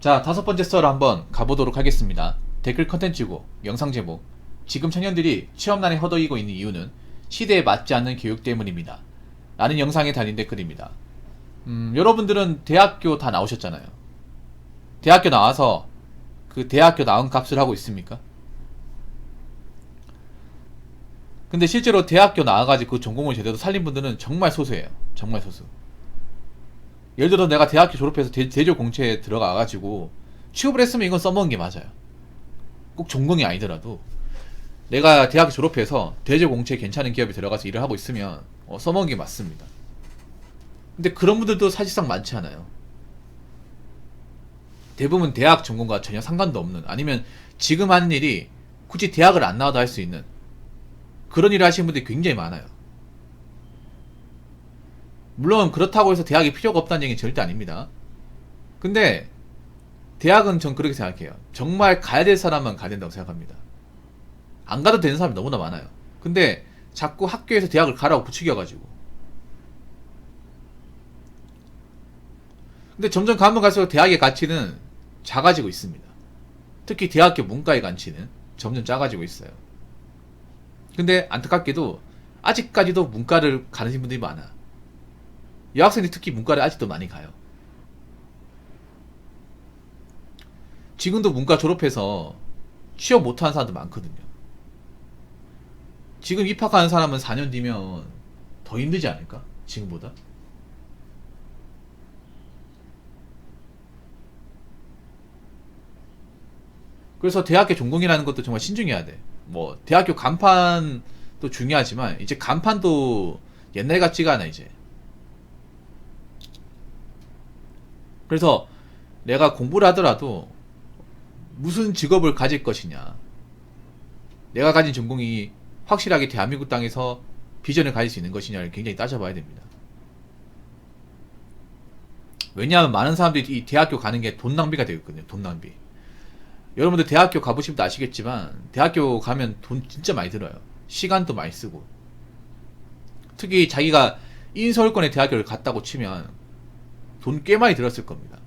자, 다섯 번째 썰을 한번 가보도록 하겠습니다. 댓글 컨텐츠고 영상 제목: 지금 청년들이 취업난에 허덕이고 있는 이유는 시대에 맞지 않는 교육 때문입니다 라는 영상에 달린 댓글입니다. 여러분들은 대학교 다 나오셨잖아요. 대학교 나와서 그 대학교 나온 값을 하고 있습니까? 근데 실제로 대학교 나와가지고 그 전공을 제대로 살린 분들은 정말 소수예요. 정말 소수. 예를 들어 내가 대학교 졸업해서 대졸 공채에 들어가가지고 취업을 했으면 이건 써먹은 게 맞아요. 꼭 전공이 아니더라도 내가 대학교 졸업해서 대졸 공채 괜찮은 기업에 들어가서 일을 하고 있으면 써먹은 게 맞습니다. 근데 그런 분들도 사실상 많지 않아요. 대부분 대학 전공과 전혀 상관도 없는, 아니면 지금 하는 일이 굳이 대학을 안 나와도 할 수 있는 그런 일을 하시는 분들이 굉장히 많아요. 물론 그렇다고 해서 대학이 필요가 없다는 얘기는 절대 아닙니다. 근데 대학은 전 그렇게 생각해요. 정말 가야 될 사람만 가야 된다고 생각합니다. 안 가도 되는 사람이 너무나 많아요. 근데 자꾸 학교에서 대학을 가라고 부추겨가지고. 근데 점점 가면 갈수록 대학의 가치는 작아지고 있습니다. 특히 대학교 문과의 가치는 점점 작아지고 있어요. 근데 안타깝게도 아직까지도 문과를 가는 분들이 많아. 여학생들이 특히 문과를 아직도 많이 가요. 지금도 문과 졸업해서 취업 못하는 사람도 많거든요. 지금 입학하는 사람은 4년 뒤면 더 힘들지 않을까? 지금보다? 그래서 대학교 전공이라는 것도 정말 신중해야 돼. 뭐 대학교 간판도 중요하지만 이제 간판도 옛날 같지가 않아 이제. 그래서 내가 공부를 하더라도 무슨 직업을 가질 것이냐, 내가 가진 전공이 확실하게 대한민국 땅에서 비전을 가질 수 있는 것이냐를 굉장히 따져봐야 됩니다. 왜냐하면 많은 사람들이 이 대학교 가는 게 돈 낭비가 되거든요. 돈 낭비. 여러분들 대학교 가보시면 아시겠지만 대학교 가면 돈 진짜 많이 들어요. 시간도 많이 쓰고. 특히 자기가 인서울권의 대학교를 갔다고 치면 돈 꽤 많이 들었을 겁니다.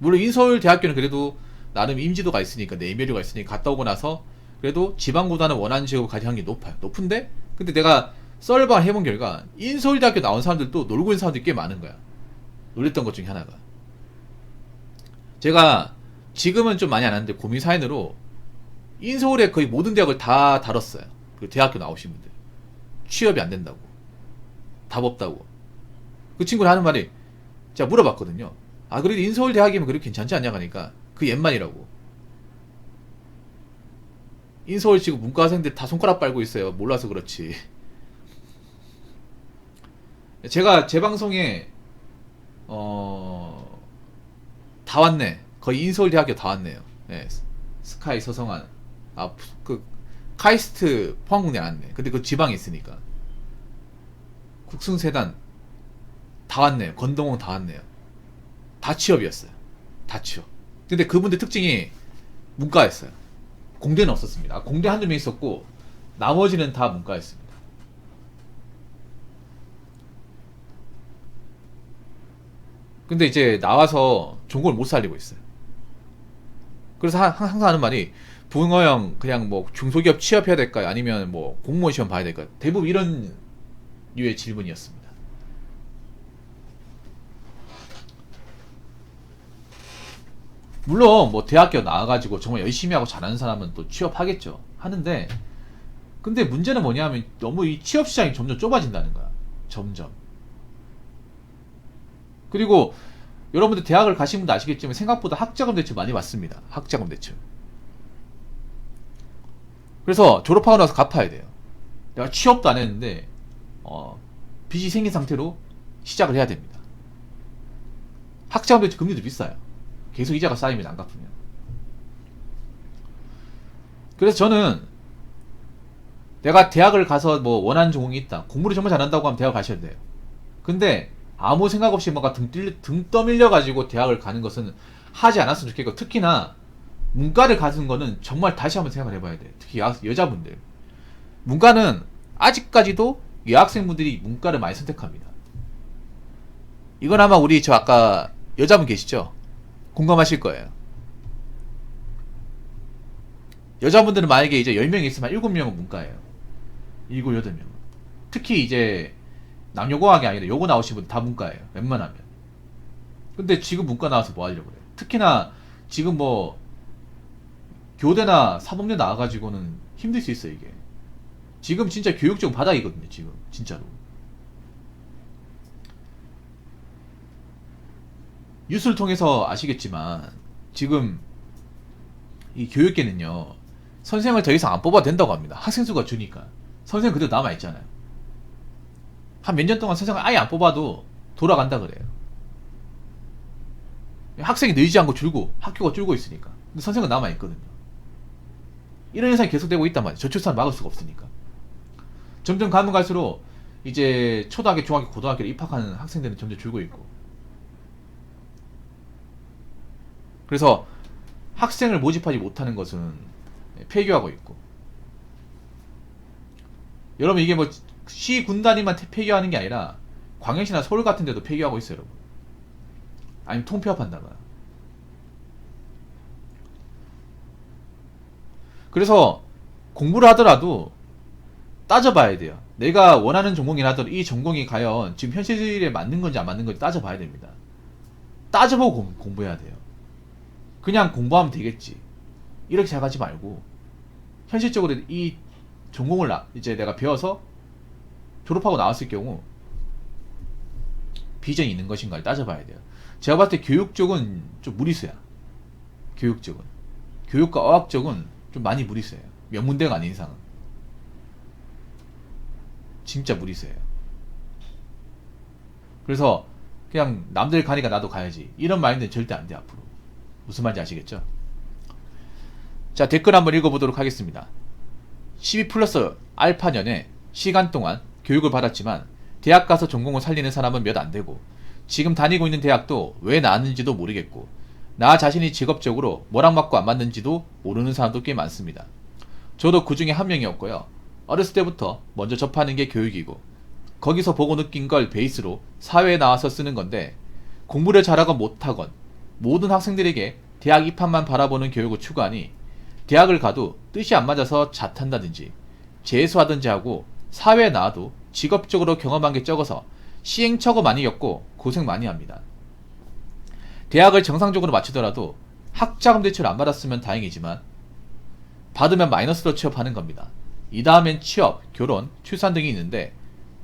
물론 인서울 대학교는 그래도 나름 인지도가 있으니까, 내면류가 있으니까 갔다 오고 나서 그래도 지방보다는 원하는 지역으로 가지 확률이 높아요. 높은데 근데 내가 썰방 해본 결과 인서울 대학교 나온 사람들도 놀고 있는 사람들이 꽤 많은 거야. 놀랬던 것 중에 하나가, 제가 지금은 좀 많이 안 하는데 고민 사연으로 인서울의 거의 모든 대학을 다 다뤘어요. 그 대학교 나오신 분들 취업이 안 된다고, 답 없다고. 그 친구는 하는 말이, 제가 물어봤거든요. 아, 그래도 인서울 대학이면 그렇게 괜찮지 않냐 하니까 그 옛말이라고. 인서울 지금 문과생들 다 손가락 빨고 있어요. 몰라서 그렇지. 제가 제 방송에 다 왔네. 거의 인서울 대학교 다 왔네요. 네, 스카이 서성한, 그 카이스트 포항공대 안 왔네. 근데 그 지방에 있으니까. 국승세단 다 왔네요. 건동홍 다 왔네요. 다 취업이었어요. 다 취업. 근데 그분들 특징이 문과였어요. 공대는 없었습니다. 공대 한두 명 있었고 나머지는 다 문과였습니다. 근데 이제 나와서 전공을 못 살리고 있어요. 그래서 항상 하는 말이, 붕어형 그냥 뭐 중소기업 취업해야 될까요? 아니면 뭐 공무원 시험 봐야 될까요? 대부분 이런 류의 질문이었습니다. 물론 뭐 대학교 나와가지고 정말 열심히 하고 잘하는 사람은 또 취업하겠죠. 하는데 근데 문제는 뭐냐면 너무 이 취업 시장이 점점 좁아진다는 거야. 점점. 그리고 여러분들 대학을 가신 분도 아시겠지만 생각보다 학자금 대출 많이 받습니다. 학자금 대출. 그래서 졸업하고 나서 갚아야 돼요. 내가 취업도 안 했는데 빚이 생긴 상태로 시작을 해야 됩니다. 학자금 대출 금리도 비싸요. 계속 이자가 쌓이면 안 갚으면. 그래서 저는 내가 대학을 가서 뭐 원하는 전공이 있다, 공부를 정말 잘한다고 하면 대학 가셔야 돼요. 근데 아무 생각 없이 뭔가 등 떠밀려 가지고 대학을 가는 것은 하지 않았으면 좋겠고, 특히나 문과를 가는 거는 정말 다시 한번 생각을 해봐야 돼요. 특히 여자분들. 문과는 아직까지도 여학생분들이 문과를 많이 선택합니다. 이건 아마 우리 저 아까 여자분 계시죠? 공감하실 거예요. 여자분들은 만약에 이제 10명 있으면 7명은 문과예요. 7, 8명. 특히 이제 남녀공학이 아니라 요거 나오신 분들 다 문과예요. 웬만하면. 근데 지금 문과 나와서 뭐 하려고 그래요? 특히나 지금 뭐 교대나 사범대 나와가지고는 힘들 수 있어요, 이게. 지금 진짜 교육적 바닥이거든요, 지금. 진짜로. 뉴스를 통해서 아시겠지만, 지금 이 교육계는요, 선생을 더 이상 안 뽑아도 된다고 합니다. 학생 수가 주니까. 선생 그대로 남아있잖아요. 한 몇 년 동안 선생을 아예 안 뽑아도 돌아간다 그래요. 학생이 늘지 않고 줄고, 학교가 줄고 있으니까. 근데 선생은 남아있거든요. 이런 현상이 계속되고 있단 말이에요. 저출산을 막을 수가 없으니까. 점점 가면 갈수록 이제 초등학교, 중학교, 고등학교에 입학하는 학생들은 점점 줄고 있고. 그래서 학생을 모집하지 못하는 것은 폐교하고 있고. 여러분 이게 뭐 시 군단위만 폐교하는 게 아니라 광역시나 서울 같은 데도 폐교하고 있어요, 여러분. 아니면 통폐합한다거나. 그래서 공부를 하더라도 따져봐야 돼요. 내가 원하는 전공이라 하더라도 이 전공이 과연 지금 현실에 맞는 건지 안 맞는 건지 따져봐야 됩니다. 따져보고 공부해야 돼요. 그냥 공부하면 되겠지, 이렇게 생각하지 말고 현실적으로 이 전공을 이제 내가 배워서 졸업하고 나왔을 경우 비전이 있는 것인가를 따져봐야 돼요. 제가 봤을 때 교육 쪽은 좀 무리수야. 교육 쪽은. 교육과 어학 쪽은 좀 많이 무리수예요. 명문대가 아닌 이상은. 진짜 무리수예요. 그래서 그냥 남들 가니까 나도 가야지, 이런 마인드는 절대 안 돼, 앞으로. 무슨 말인지 아시겠죠? 자, 댓글 한번 읽어보도록 하겠습니다. 12 플러스 알파년에 시간 동안 교육을 받았지만 대학 가서 전공을 살리는 사람은 몇 안 되고, 지금 다니고 있는 대학도 왜 나왔는지도 모르겠고, 나 자신이 직업적으로 뭐랑 맞고 안 맞는지도 모르는 사람도 꽤 많습니다. 저도 그 중에 한 명이었고요. 어렸을 때부터 먼저 접하는 게 교육이고, 거기서 보고 느낀 걸 베이스로 사회에 나와서 쓰는 건데, 공부를 잘하건 못하건 모든 학생들에게 대학 입학만 바라보는 교육을 추구하니 대학을 가도 뜻이 안 맞아서 자탄다든지 재수하든지 하고, 사회에 나와도 직업적으로 경험한 게 적어서 시행착오 많이 겪고 고생 많이 합니다. 대학을 정상적으로 마치더라도 학자금 대출 안 받았으면 다행이지만 받으면 마이너스로 취업하는 겁니다. 이 다음엔 취업, 결혼, 출산 등이 있는데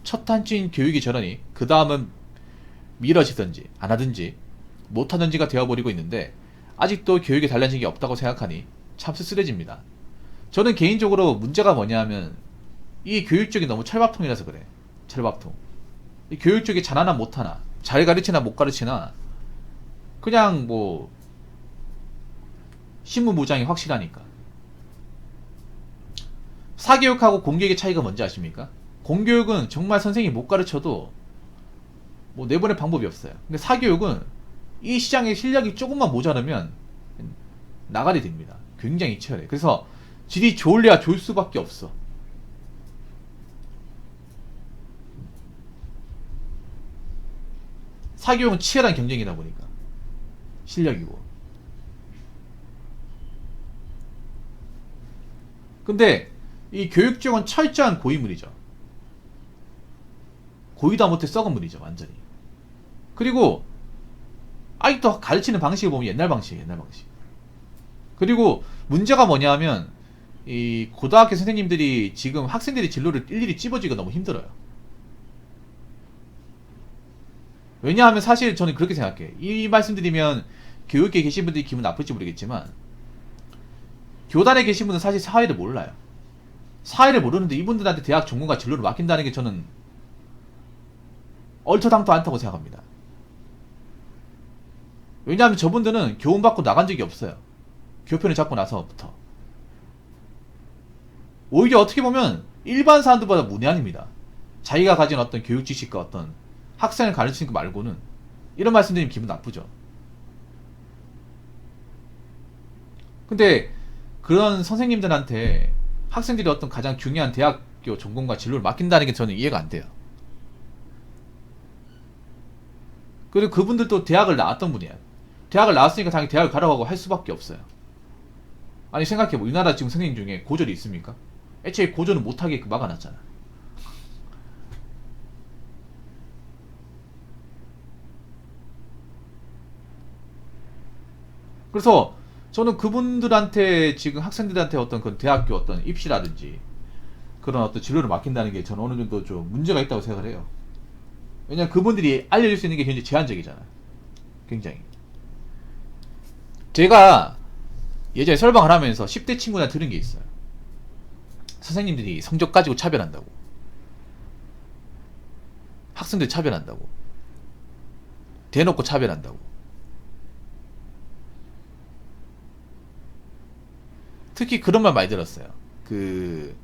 첫 단추인 교육이 저러니 그 다음은 미뤄지든지 안 하든지 못 하든지가 되어버리고 있는데, 아직도 교육이 달라진 게 없다고 생각하니 참 씁쓸해집니다. 저는 개인적으로 문제가 뭐냐 하면 이 교육 쪽이 너무 철밥통이라서 그래. 철밥통. 이 교육 쪽이 잘하나 못하나, 잘 가르치나 못 가르치나, 그냥 뭐 신무무장이 확실하니까. 사교육하고 공교육의 차이가 뭔지 아십니까? 공교육은 정말 선생님이 못 가르쳐도 뭐 내보낼 방법이 없어요. 근데 사교육은 이 시장의 실력이 조금만 모자르면 나가리 됩니다. 굉장히 치열해. 그래서 질이 좋을래야 좋을 수밖에 없어. 사교육은 치열한 경쟁이다 보니까 실력이고. 근데 이 교육 쪽은 철저한 고위물이죠. 고위도 못해 썩은 물이죠, 완전히. 그리고 아직도 가르치는 방식을 보면 옛날 방식이에요, 옛날 방식. 그리고 문제가 뭐냐면 이 고등학교 선생님들이 지금 학생들이 진로를 일일이 찝어주기가 너무 힘들어요. 왜냐하면 사실 저는 그렇게 생각해요. 이 말씀드리면 교육계에 계신 분들이 기분 나쁠지 모르겠지만, 교단에 계신 분은 사실 사회를 몰라요. 사회를 모르는데 이분들한테 대학 전공과 진로를 맡긴다는 게 저는 얼토당토 않다고 생각합니다. 왜냐하면 저분들은 교훈받고 나간 적이 없어요. 교편을 잡고 나서부터. 오히려 어떻게 보면 일반 사람들보다 문외한입니다. 자기가 가진 어떤 교육 지식과 어떤 학생을 가르치는 거 말고는. 이런 말씀드리면 기분 나쁘죠. 근데 그런 선생님들한테 학생들이 어떤 가장 중요한 대학교 전공과 진로를 맡긴다는 게 저는 이해가 안 돼요. 그리고 그분들도 대학을 나왔던 분이에요. 대학을 나왔으니까 당연히 대학을 가라고 할 수밖에 없어요. 아니 생각해보, 우리나라 지금 선생님 중에 고졸이 있습니까? 애초에 고졸은 못하게 막아놨잖아. 그래서 저는 그분들한테, 지금 학생들한테 어떤 그 대학교 어떤 입시라든지 그런 어떤 진로를 맡긴다는 게 저는 어느 정도 좀 문제가 있다고 생각을 해요. 왜냐면 그분들이 알려줄 수 있는 게 굉장히 제한적이잖아요. 굉장히. 제가 예전에 설방을 하면서 10대 친구한테 들은 게 있어요. 선생님들이 성적 가지고 차별한다고. 학생들 차별한다고. 대놓고 차별한다고. 특히 그런 말 많이 들었어요. 그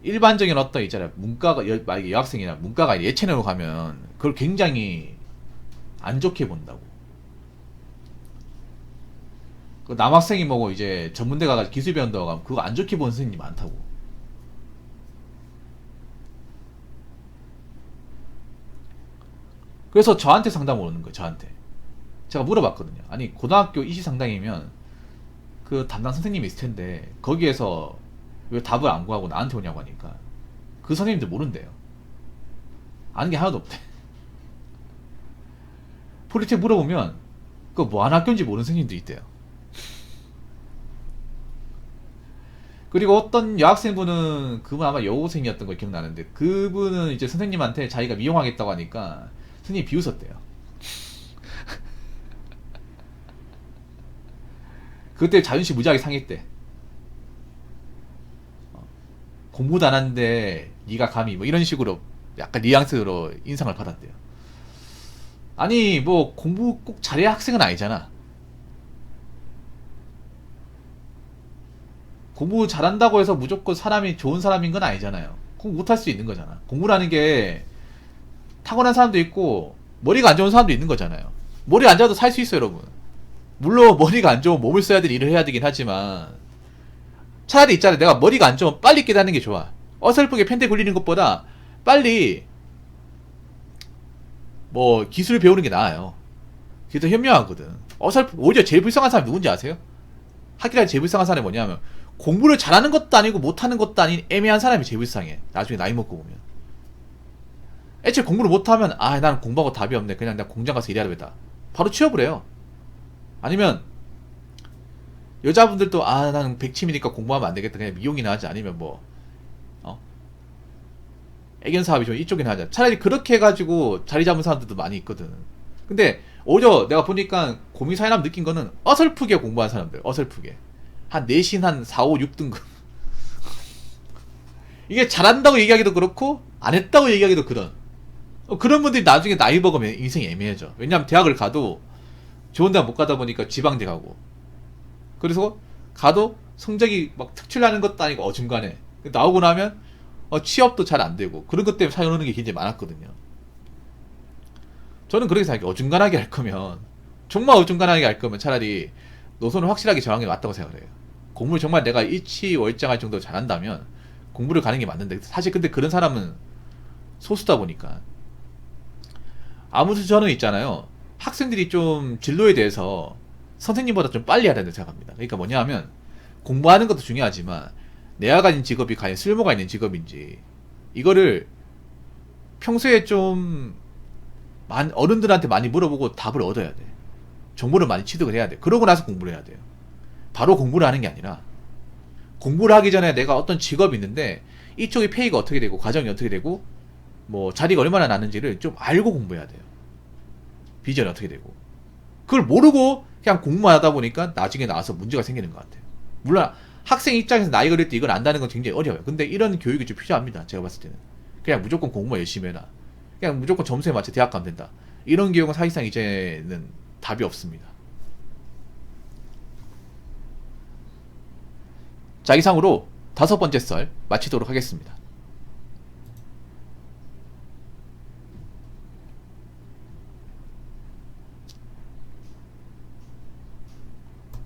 일반적인 어떤 있잖아요. 문과가 만약에 여학생이나 문과가 예체능으로 가면 그걸 굉장히 안 좋게 본다고. 그 남학생이 뭐고 이제 전문대 가서 기술 배운다고 하면 그거 안 좋게 보는 선생님이 많다고. 그래서 저한테 상담 오는 거예요. 저한테. 제가 물어봤거든요. 아니 고등학교 이시 상담이면 그 담당 선생님이 있을 텐데 거기에서 왜 답을 안 구하고 나한테 오냐고 하니까 그 선생님들 모른대요. 아는 게 하나도 없대. 프로젝트 물어보면 그거 뭐 한 학교인지 모르는 선생님들이 있대요. 그리고 어떤 여학생분은, 그분 아마 여고생이었던 거 기억나는데, 그분은 이제 선생님한테 자기가 미용하겠다고 하니까 선생님이 비웃었대요. 그때 자존심 무지하게 상했대. 공부도 안 하는데 네가 감히 뭐 이런 식으로 약간 뉘앙스로 인상을 받았대요. 아니 뭐 공부 꼭 잘해야 학생은 아니잖아. 공부 잘한다고 해서 무조건 사람이 좋은 사람인 건 아니잖아요. 공부 못할 수 있는 거잖아. 공부라는 게 타고난 사람도 있고 머리가 안 좋은 사람도 있는 거잖아요. 머리 안 좋아도 살 수 있어요, 여러분. 물론 머리가 안 좋으면 몸을 써야 될 일을 해야 되긴 하지만 차라리 있잖아요. 내가 머리가 안 좋으면 빨리 깨닫는 게 좋아. 어설프게 펜대 굴리는 것보다 빨리 뭐 기술을 배우는 게 나아요. 그게 더 현명하거든. 오히려 제일 불쌍한 사람이 누군지 아세요? 학기라에 제일 불쌍한 사람이 뭐냐면 공부를 잘하는 것도 아니고 못하는 것도 아닌 애매한 사람이 제일 불쌍해. 나중에 나이 먹고 보면. 애초에 공부를 못하면 나는 공부하고 답이 없네. 그냥 나 공장 가서 일해야 되겠다. 바로 취업을 해요. 아니면 여자분들도 나는 백침이니까 공부하면 안 되겠다. 그냥 미용이나 하자. 아니면 뭐 애견 사업이 좀 이쪽이나 하자. 차라리 그렇게 해가지고 자리 잡은 사람들도 많이 있거든. 근데 오히려 내가 보니까 고민 사연하면 느낀 거는 어설프게 공부한 사람들. 어설프게. 한 내신 한 4, 5, 6등급. 이게 잘한다고 얘기하기도 그렇고 안 했다고 얘기하기도 그런. 그런 분들이 나중에 나이 먹으면 인생이 애매해져. 왜냐면 대학을 가도 좋은 대학 못 가다 보니까 지방대 가고. 그래서 가도 성적이 막 특출나는 것도 아니고 어중간해. 나오고 나면 취업도 잘 안 되고 그런 것 때문에 사연 오는 게 굉장히 많았거든요. 저는 그렇게 생각해요. 어중간하게 할 거면, 정말 어중간하게 할 거면 차라리 노선을 확실하게 정하는 게 맞다고 생각을 해요. 공부를 정말 내가 일치월장할 정도로 잘한다면 공부를 가는 게 맞는데, 사실 근데 그런 사람은 소수다 보니까. 아무튼 저는 있잖아요, 학생들이 좀 진로에 대해서 선생님보다 좀 빨리 해야 된다고 생각합니다. 그러니까 뭐냐 하면 공부하는 것도 중요하지만 내가 가진 직업이 과연 쓸모가 있는 직업인지, 이거를 평소에 좀 어른들한테 많이 물어보고 답을 얻어야 돼. 정보를 많이 취득을 해야 돼. 그러고 나서 공부를 해야 돼요. 바로 공부를 하는 게 아니라, 공부를 하기 전에 내가 어떤 직업이 있는데 이쪽이 페이가 어떻게 되고 과정이 어떻게 되고 뭐 자리가 얼마나 나는지를 좀 알고 공부해야 돼요. 비전이 어떻게 되고. 그걸 모르고 그냥 공부만 하다 보니까 나중에 나와서 문제가 생기는 것 같아요. 물론 학생 입장에서 나이가 어릴 때 이걸 안다는 건 굉장히 어려워요. 근데 이런 교육이 좀 필요합니다. 제가 봤을 때는. 그냥 무조건 공부만 열심히 해라, 그냥 무조건 점수에 맞춰 대학 가면 된다, 이런 교육은 사실상 이제는 답이 없습니다. 자, 이상으로 5번째 썰 마치도록 하겠습니다.